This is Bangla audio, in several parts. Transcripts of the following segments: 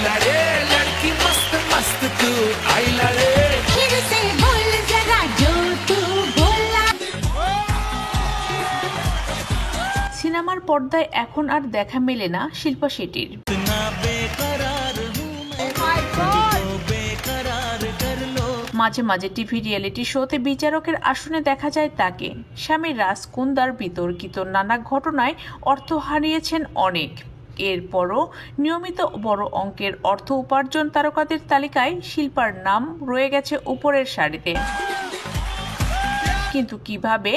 आइला रे लड़की मस्त मस्त तू आइला रे फिर से बोल जरा जो तू बोला। সিনেমার পর্দায় এখন আর দেখা মেলে না শিল্পা শেঠির। মাঝে মাঝে টিভি রিয়েলিটি শোতে বিচারকের আসনে দেখা যায় তাকে। স্বামী রাজকুন্দার বিতর্কিত নানা ঘটনায় অর্থ হারিয়েছেন অনেক। এরপরও নিয়মিত বড় অঙ্কের অর্থ উপার্জন তারকাদের তালিকায় শিল্পার নাম রয়ে গেছে উপরের সারিতে। কিন্তু কিভাবে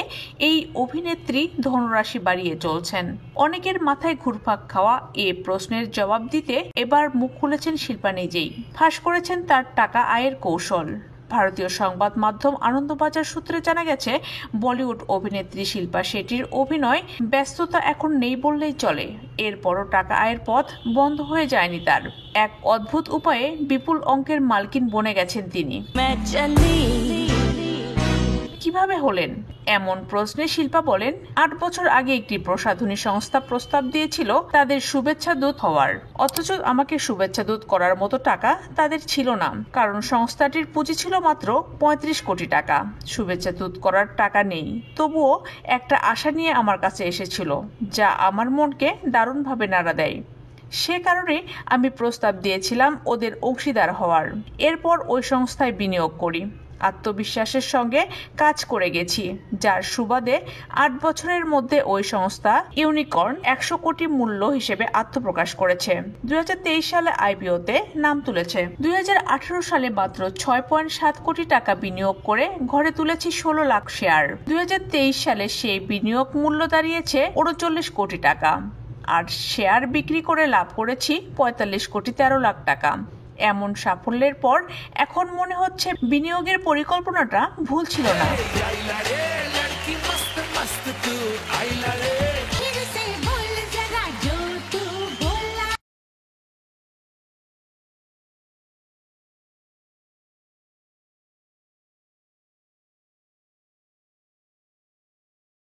এই অভিনেত্রী ধনরাশি বাড়িয়ে চলছেন? অনেকের মাথায় ঘুরপাক খাওয়া এ প্রশ্নের জবাব দিতে এবার মুখ খুলেছেন শিল্পা নিজেই। ফাঁস করেছেন তার টাকা আয়ের কৌশল। ভারতীয় সংবাদ মাধ্যম আনন্দবাজার সূত্রে জানা গেছে, বলিউড অভিনেত্রী শিল্পা শেঠির অভিনয় ব্যস্ততা এখন নেই বললেই চলে। এরপরও টাকা আয়ের পথ বন্ধ হয়ে যায়নি তার। এক অদ্ভুত উপায়ে বিপুল অঙ্কের মালকিন বনে গেছেন তিনি। কিভাবে হলেন? এমন প্রশ্নে শিল্পা বলেন, ৮ বছর আগে একটি প্রসাধনী সংস্থা প্রস্তাব দিয়েছিল তাদের শুভেচ্ছা দূত হওয়ার, অথচ আমাকে শুভেচ্ছা দূত করার মতো টাকা তাদের ছিল না, কারণ সংস্থাটির পুঁজি ছিল মাত্র ৩৫ কোটি টাকা। শুভেচ্ছা দূত করার টাকা নেই, তবুও একটা আশা নিয়ে আমার কাছে এসেছিল, যা আমার মনকে দারুণভাবে নাড়া দেয়। সে কারণে আমি প্রস্তাব দিয়েছিলাম ওদের অংশীদার হওয়ার। এরপর ওই সংস্থায় বিনিয়োগ করি। আত্মবিশ্বাসের সঙ্গে কাজ করে গেছি, যার সুবাদে ৮ বছরের মধ্যে ওই সংস্থা ইউনিকর্ন ১০০ কোটি মূল্য হিসেবে আত্মপ্রকাশ করেছে। ২০২৩ সালে আইপিওতে নাম তুলেছে। ২০১৮ সালে মাত্র ৬.৭ কোটি টাকা বিনিয়োগ করে ঘরে তুলেছি ১৬ লাখ শেয়ার। ২০২৩ সালে সেই বিনিয়োগ মূল্য দাঁড়িয়েছে ৩৯ কোটি টাকা, আর শেয়ার বিক্রি করে লাভ করেছি ৪৫ কোটি ১৩ লাখ টাকা। এমন সাফল্যের পর এখন মনে হচ্ছে বিনিয়োগের পরিকল্পনাটা ভুল ছিল না।